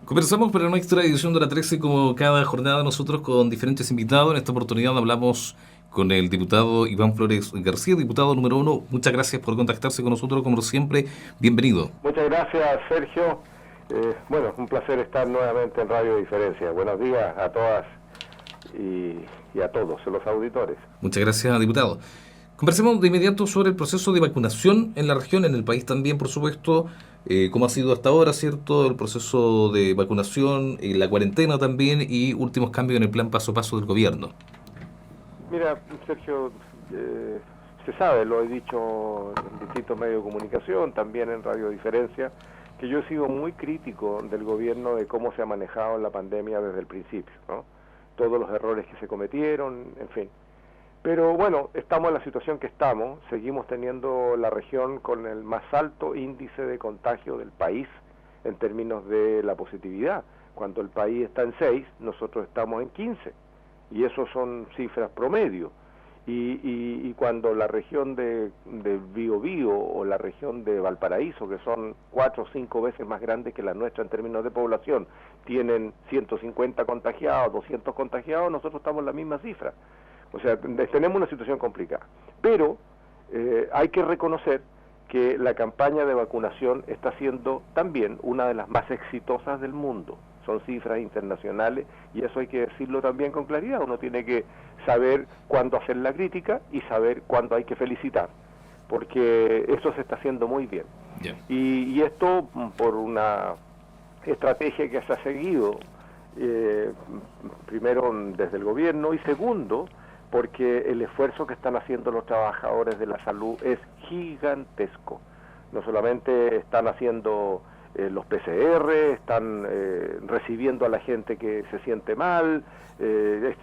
Conversamos para nuestra edición de la 13 como cada jornada nosotros con diferentes invitados. En esta oportunidad hablamos con el diputado Iván Flores García, diputado número uno. Muchas gracias por contactarse con nosotros, como siempre. Bienvenido. Muchas gracias, Sergio. Bueno, un placer estar nuevamente en Radio Diferencia. Buenos días a todas y a todos los auditores. Muchas gracias, diputado. Conversemos de inmediato sobre el proceso de vacunación en la región, en el país también, por supuesto, cómo ha sido hasta ahora, ¿cierto? El proceso de vacunación, la cuarentena también y últimos cambios en el plan paso a paso del gobierno. Mira, Sergio, se sabe, lo he dicho en distintos medios de comunicación, también en Radio Diferencia, que yo he sido muy crítico del gobierno de cómo se ha manejado la pandemia desde el principio, ¿no? Todos los errores que se cometieron, en fin. Pero bueno, estamos en la situación que estamos, seguimos teniendo la región con el más alto índice de contagio del país en términos de la positividad. Cuando el país está en 6, nosotros estamos en 15, y eso son cifras promedio. Y cuando la región de Biobío o la región de Valparaíso, que son 4 o 5 veces más grandes que la nuestra en términos de población, tienen 150 contagiados, 200 contagiados, nosotros estamos en la misma cifra. O sea, tenemos una situación complicada. Pero hay que reconocer que la campaña de vacunación está siendo también una de las más exitosas del mundo. Son cifras internacionales y eso hay que decirlo también con claridad. Uno tiene que saber cuándo hacer la crítica y saber cuándo hay que felicitar, porque eso se está haciendo muy bien. Yeah. Y esto por una estrategia que se ha seguido, primero desde el gobierno y segundo, porque el esfuerzo que están haciendo los trabajadores de la salud es gigantesco. No solamente están haciendo los PCR, están recibiendo a la gente que se siente mal,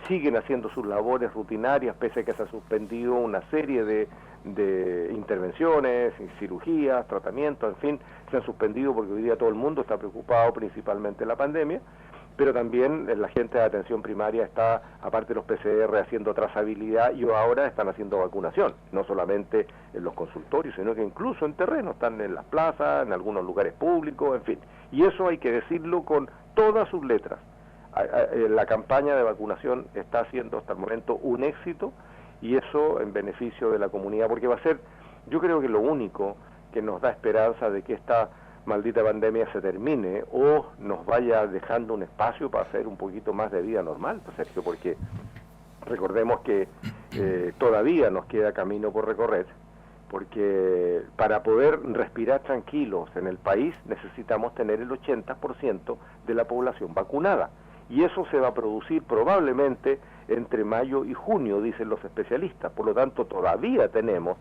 siguen haciendo sus labores rutinarias, pese a que se ha suspendido una serie de intervenciones, cirugías, tratamientos, en fin, se han suspendido porque hoy día todo el mundo está preocupado principalmente de la pandemia. Pero también la gente de atención primaria está, aparte de los PCR, haciendo trazabilidad y ahora están haciendo vacunación, no solamente en los consultorios, sino que incluso en terreno, están en las plazas, en algunos lugares públicos, en fin. Y eso hay que decirlo con todas sus letras. La campaña de vacunación está siendo hasta el momento un éxito y eso en beneficio de la comunidad, porque va a ser, yo creo que lo único que nos da esperanza de que esta maldita pandemia se termine o nos vaya dejando un espacio para hacer un poquito más de vida normal, pues, Sergio, porque recordemos que todavía nos queda camino por recorrer, porque para poder respirar tranquilos en el país necesitamos tener el 80% de la población vacunada, y eso se va a producir probablemente entre mayo y junio, dicen los especialistas. Por lo tanto, todavía tenemos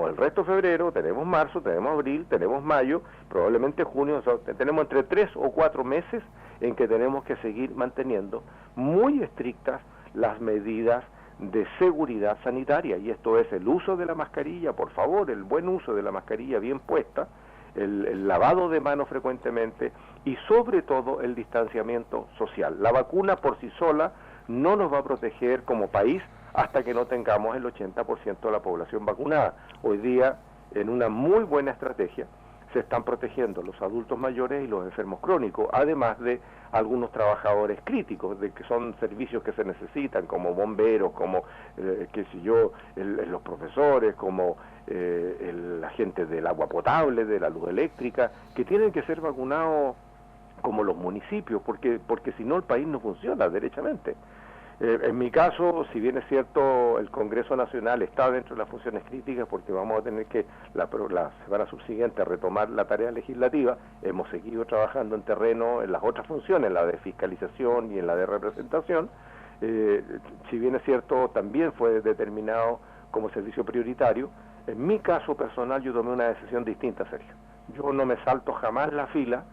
el resto de febrero, tenemos marzo, tenemos abril, tenemos mayo, probablemente junio, o sea, tenemos entre 3 o 4 meses en que tenemos que seguir manteniendo muy estrictas las medidas de seguridad sanitaria, y esto es el uso de la mascarilla, por favor, el buen uso de la mascarilla bien puesta, el lavado de manos frecuentemente y sobre todo el distanciamiento social. La vacuna por sí sola no nos va a proteger como país hasta que no tengamos el 80% de la población vacunada. Hoy día, en una muy buena estrategia, se están protegiendo los adultos mayores y los enfermos crónicos, además de algunos trabajadores críticos, de que son servicios que se necesitan, como bomberos, como, los profesores, como la gente del agua potable, de la luz eléctrica, que tienen que ser vacunados como los municipios, porque si no el país no funciona derechamente. En mi caso, si bien es cierto, el Congreso Nacional está dentro de las funciones críticas porque vamos a tener que la semana subsiguiente retomar la tarea legislativa, hemos seguido trabajando en terreno en las otras funciones, en la de fiscalización y en la de representación. Si bien es cierto, también fue determinado como servicio prioritario. En mi caso personal yo tomé una decisión distinta, Sergio. Yo no me salto jamás la fila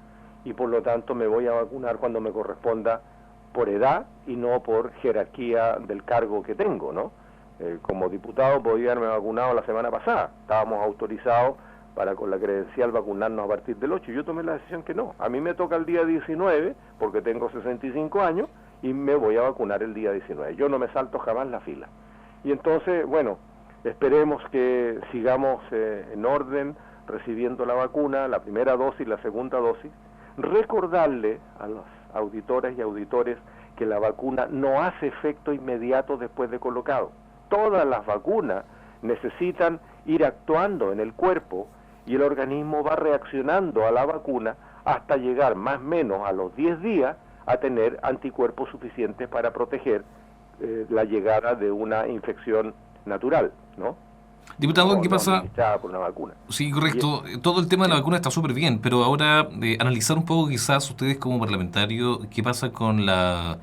y por lo tanto me voy a vacunar cuando me corresponda, por edad y no por jerarquía del cargo que tengo, ¿no? Como diputado podía haberme vacunado la semana pasada, estábamos autorizados para con la credencial vacunarnos a partir del 8, yo tomé la decisión que no, a mí me toca el día 19 porque tengo 65 años y me voy a vacunar el día 19, yo no me salto jamás la fila. Y entonces, bueno, esperemos que sigamos en orden recibiendo la vacuna, la primera dosis, la segunda dosis. Recordarle a los auditoras y auditores que la vacuna no hace efecto inmediato después de colocado. Todas las vacunas necesitan ir actuando en el cuerpo y el organismo va reaccionando a la vacuna hasta llegar más o menos a los 10 días a tener anticuerpos suficientes para proteger la llegada de una infección natural, ¿no? Diputado, no, ¿qué pasa? Administrada por una vacuna. Sí, correcto. Todo el tema de la vacuna está súper bien, pero ahora analizar un poco quizás ustedes como parlamentarios, qué pasa con la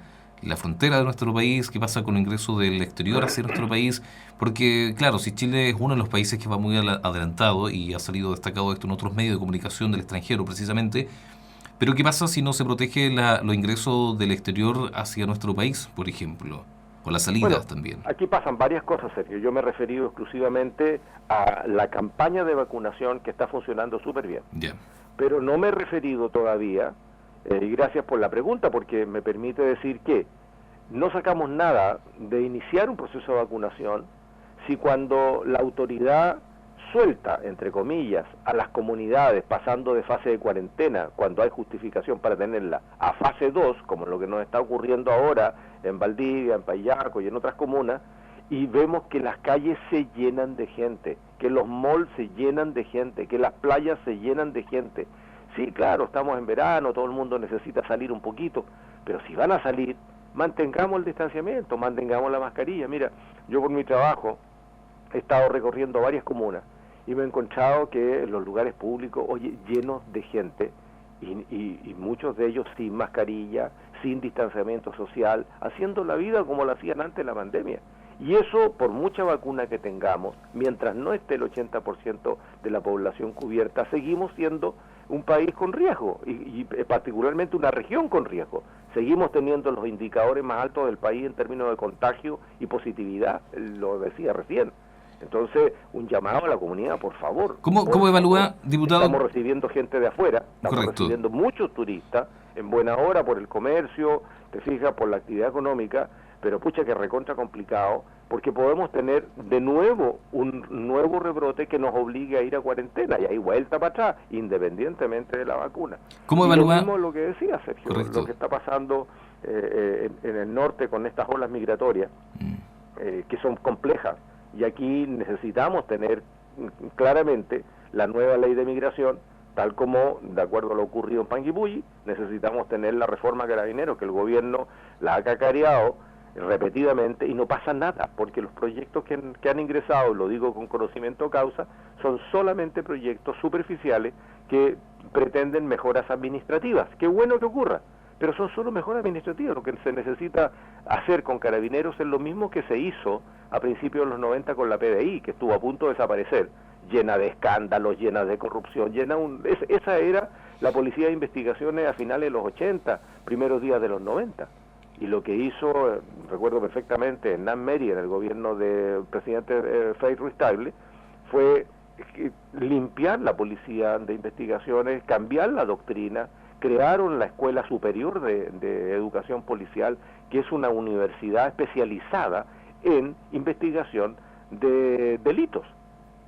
frontera de nuestro país, qué pasa con el ingreso del exterior hacia nuestro país, porque claro, si Chile es uno de los países que va muy adelantado y ha salido destacado esto en otros medios de comunicación del extranjero precisamente, pero ¿qué pasa si no se protege los ingresos del exterior hacia nuestro país, por ejemplo? O las salidas Bueno, también. aquí pasan varias cosas, Sergio. Yo me he referido exclusivamente a la campaña de vacunación que está funcionando súper bien. Ya. Pero no me he referido todavía, y gracias por la pregunta, porque me permite decir que no sacamos nada de iniciar un proceso de vacunación si cuando la autoridad suelta, entre comillas, a las comunidades pasando de fase de cuarentena, cuando hay justificación para tenerla, a fase 2, como lo que nos está ocurriendo ahora en Valdivia, en Payaco y en otras comunas, y vemos que las calles se llenan de gente, que los malls se llenan de gente, que las playas se llenan de gente. Sí, claro, estamos en verano, todo el mundo necesita salir un poquito, pero si van a salir, mantengamos el distanciamiento, mantengamos la mascarilla. Mira, yo por mi trabajo he estado recorriendo varias comunas y me he encontrado que los lugares públicos, oye, llenos de gente y muchos de ellos sin mascarilla, sin distanciamiento social, haciendo la vida como la hacían antes de la pandemia. Y eso, por mucha vacuna que tengamos, mientras no esté el 80% de la población cubierta, seguimos siendo un país con riesgo y particularmente una región con riesgo. Seguimos teniendo los indicadores más altos del país en términos de contagio y positividad, lo decía recién. Entonces, un llamado a la comunidad, por favor. ¿Cómo evalúa, diputado? Estamos recibiendo gente de afuera, estamos Correcto. recibiendo muchos turistas, en buena hora por el comercio, te fijas, por la actividad económica, pero pucha que recontra complicado, porque podemos tener de nuevo un nuevo rebrote que nos obligue a ir a cuarentena, y hay vuelta para atrás, independientemente de la vacuna. ¿Cómo y evalúa? lo mismo lo que decía Sergio, Correcto. lo que está pasando en el norte con estas olas migratorias, que son complejas, y aquí necesitamos tener claramente la nueva ley de migración, tal como, de acuerdo a lo ocurrido en Panguipulli, necesitamos tener la reforma a Carabineros, que el gobierno la ha cacareado repetidamente y no pasa nada, porque los proyectos que han ingresado, lo digo con conocimiento de causa, son solamente proyectos superficiales que pretenden mejoras administrativas. Qué bueno que ocurra, pero son solo mejoras administrativas. Lo que se necesita hacer con Carabineros es lo mismo que se hizo a principios de los 90 con la PDI, que estuvo a punto de desaparecer, llena de escándalos, llena de corrupción, esa era la policía de investigaciones a finales de los 80, primeros días de los 90. Y lo que hizo, recuerdo perfectamente, Hernán Meri en el gobierno del presidente Frei Ruiz-Tagle, fue limpiar la policía de investigaciones, cambiar la doctrina, crearon la Escuela Superior de Educación Policial, que es una universidad especializada en investigación de delitos.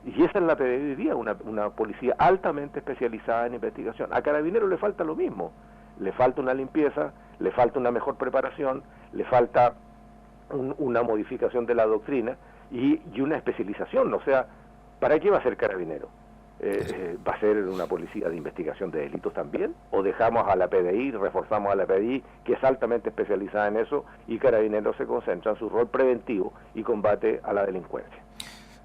Y esa es la PDI hoy día, una policía altamente especializada en investigación. A Carabineros le falta lo mismo, le falta una limpieza, le falta una mejor preparación, le falta una modificación de la doctrina y una especialización. O sea, ¿para qué va a ser Carabinero? ¿Va a ser una policía de investigación de delitos también? ¿O dejamos a la PDI, reforzamos a la PDI, que es altamente especializada en eso, y Carabineros se concentra en su rol preventivo y combate a la delincuencia?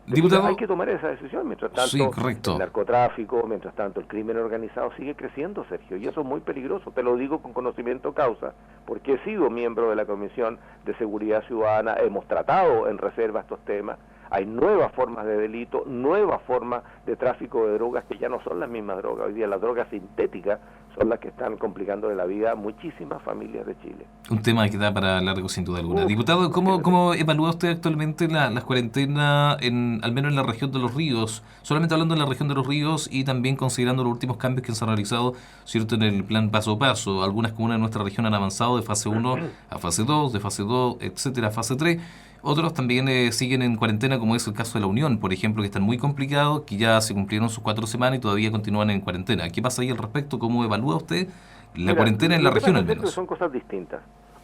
Diputado, hay que tomar esa decisión. Mientras tanto, sí, correcto. El narcotráfico, mientras tanto el crimen organizado sigue creciendo, Sergio, y eso es muy peligroso. Te lo digo con conocimiento de causa, porque he sido miembro de la Comisión de Seguridad Ciudadana, hemos tratado en reserva estos temas. Hay nuevas formas de delito, nuevas formas de tráfico de drogas que ya no son las mismas drogas. Hoy día las drogas sintéticas son las que están complicándole la vida a muchísimas familias de Chile. Un tema que da para largo sin duda alguna. Diputado, ¿cómo evalúa usted actualmente las cuarentenas, al menos en la región de Los Ríos? Solamente hablando de la región de Los Ríos y también considerando los últimos cambios que se han realizado, ¿cierto?, en el plan paso a paso. Algunas comunas de nuestra región han avanzado de fase 1 a fase 2, de fase 2, etcétera, a fase 3. Otros también siguen en cuarentena, como es el caso de la Unión, por ejemplo, que están muy complicados, que ya se cumplieron sus 4 semanas y todavía continúan en cuarentena. ¿Qué pasa ahí al respecto? ¿Cómo evalúa usted la Mira, cuarentena en la lo que región pasa, al Sergio, menos? son cosas distintas.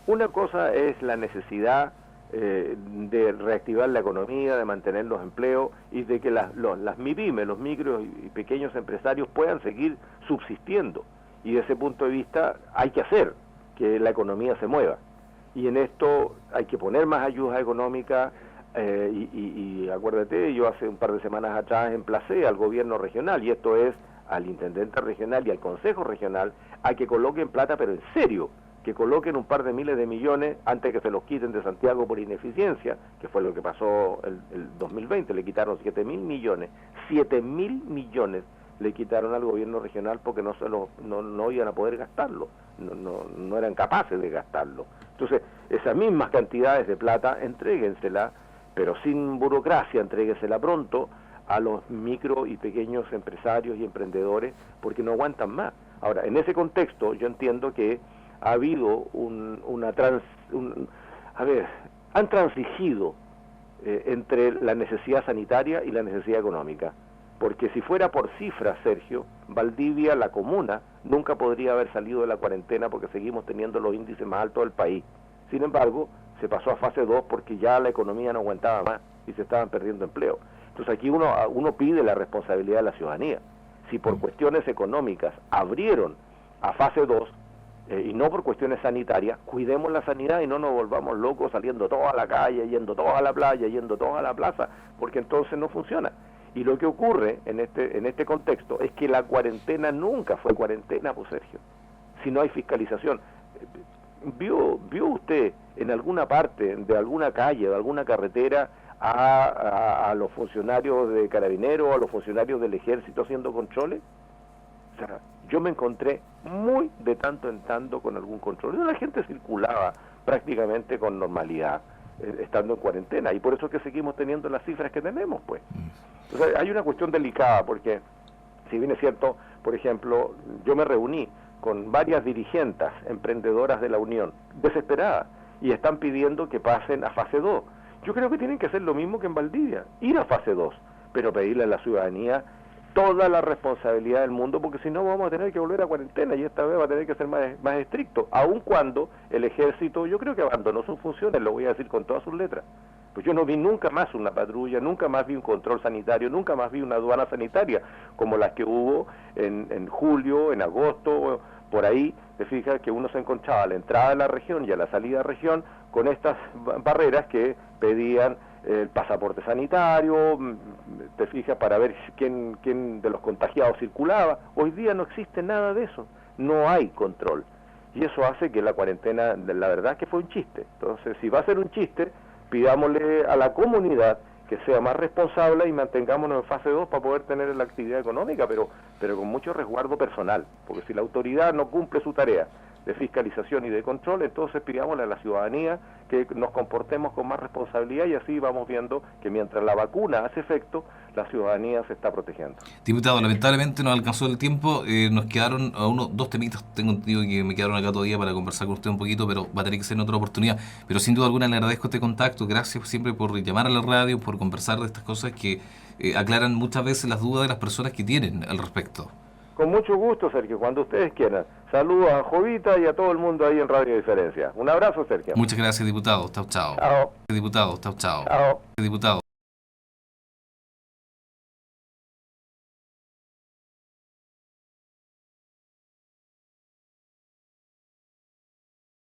Una cosa es la necesidad de reactivar la economía, de mantener los empleos y de que las MIPYME, los micros y pequeños empresarios puedan seguir subsistiendo. Y desde ese punto de vista hay que hacer que la economía se mueva. Y en esto hay que poner más ayuda económica y acuérdate, yo hace un par de semanas atrás emplacé al gobierno regional, y esto es al intendente regional y al consejo regional, a que coloquen plata, pero en serio, que coloquen un par de miles de millones antes que se los quiten de Santiago por ineficiencia, que fue lo que pasó el 2020, le quitaron 7.000 millones, 7.000 millones le quitaron al gobierno regional porque no iban a poder gastarlo, no eran capaces de gastarlo. Entonces, esas mismas cantidades de plata, entréguensela, pero sin burocracia, entréguensela pronto a los micro y pequeños empresarios y emprendedores, porque no aguantan más. Ahora, en ese contexto, yo entiendo que ha habido han transigido entre la necesidad sanitaria y la necesidad económica. Porque si fuera por cifras, Sergio, Valdivia, la comuna, nunca podría haber salido de la cuarentena porque seguimos teniendo los índices más altos del país. Sin embargo, se pasó a fase 2 porque ya la economía no aguantaba más y se estaban perdiendo empleo. Entonces aquí uno pide la responsabilidad de la ciudadanía. Si por cuestiones económicas abrieron a fase 2, y no por cuestiones sanitarias, cuidemos la sanidad y no nos volvamos locos saliendo todos a la calle, yendo todos a la playa, yendo todos a la plaza, porque entonces no funciona. Y lo que ocurre en este contexto es que la cuarentena nunca fue cuarentena, pues Sergio, si no hay fiscalización. ¿Vio usted en alguna parte de alguna calle, de alguna carretera, a los funcionarios de Carabineros, a los funcionarios del Ejército haciendo controles? O sea, yo me encontré muy de tanto en tanto con algún control. La gente circulaba prácticamente con normalidad, estando en cuarentena, y por eso es que seguimos teniendo las cifras que tenemos, pues. O sea, hay una cuestión delicada, porque si bien es cierto, por ejemplo, yo me reuní con varias dirigentes emprendedoras de la Unión, desesperadas, y están pidiendo que pasen a fase 2. Yo creo que tienen que hacer lo mismo que en Valdivia, ir a fase 2, pero pedirle a la ciudadanía toda la responsabilidad del mundo, porque si no vamos a tener que volver a cuarentena, y esta vez va a tener que ser más estricto, aun cuando el ejército, yo creo que abandonó sus funciones, lo voy a decir con todas sus letras. Pues yo no vi nunca más una patrulla, nunca más vi un control sanitario, nunca más vi una aduana sanitaria, como las que hubo en julio, en agosto, por ahí. Te fijas que uno se encontraba a la entrada de la región y a la salida de la región con estas barreras que pedían el pasaporte sanitario, te fijas, para ver quién de los contagiados circulaba. Hoy día no existe nada de eso, no hay control. Y eso hace que la cuarentena, la verdad que fue un chiste. Entonces, si va a ser un chiste, pidámosle a la comunidad que sea más responsable y mantengámonos en fase 2 para poder tener la actividad económica, pero con mucho resguardo personal, porque si la autoridad no cumple su tarea de fiscalización y de control, entonces pidámosle a la ciudadanía que nos comportemos con más responsabilidad, y así vamos viendo que mientras la vacuna hace efecto, la ciudadanía se está protegiendo. Diputado, lamentablemente nos alcanzó el tiempo, nos quedaron dos temitas, tengo entendido que me quedaron acá todavía para conversar con usted un poquito, pero va a tener que ser en otra oportunidad. Pero sin duda alguna le agradezco este contacto, gracias siempre por llamar a la radio, por conversar de estas cosas que aclaran muchas veces las dudas de las personas que tienen al respecto. Con mucho gusto, Sergio, cuando ustedes quieran. Saludos a Jovita y a todo el mundo ahí en Radio Diferencia. Un abrazo, Sergio. Muchas gracias, diputado. Chao, chao. Chao. Diputado, chao, chao. Chao. Diputado.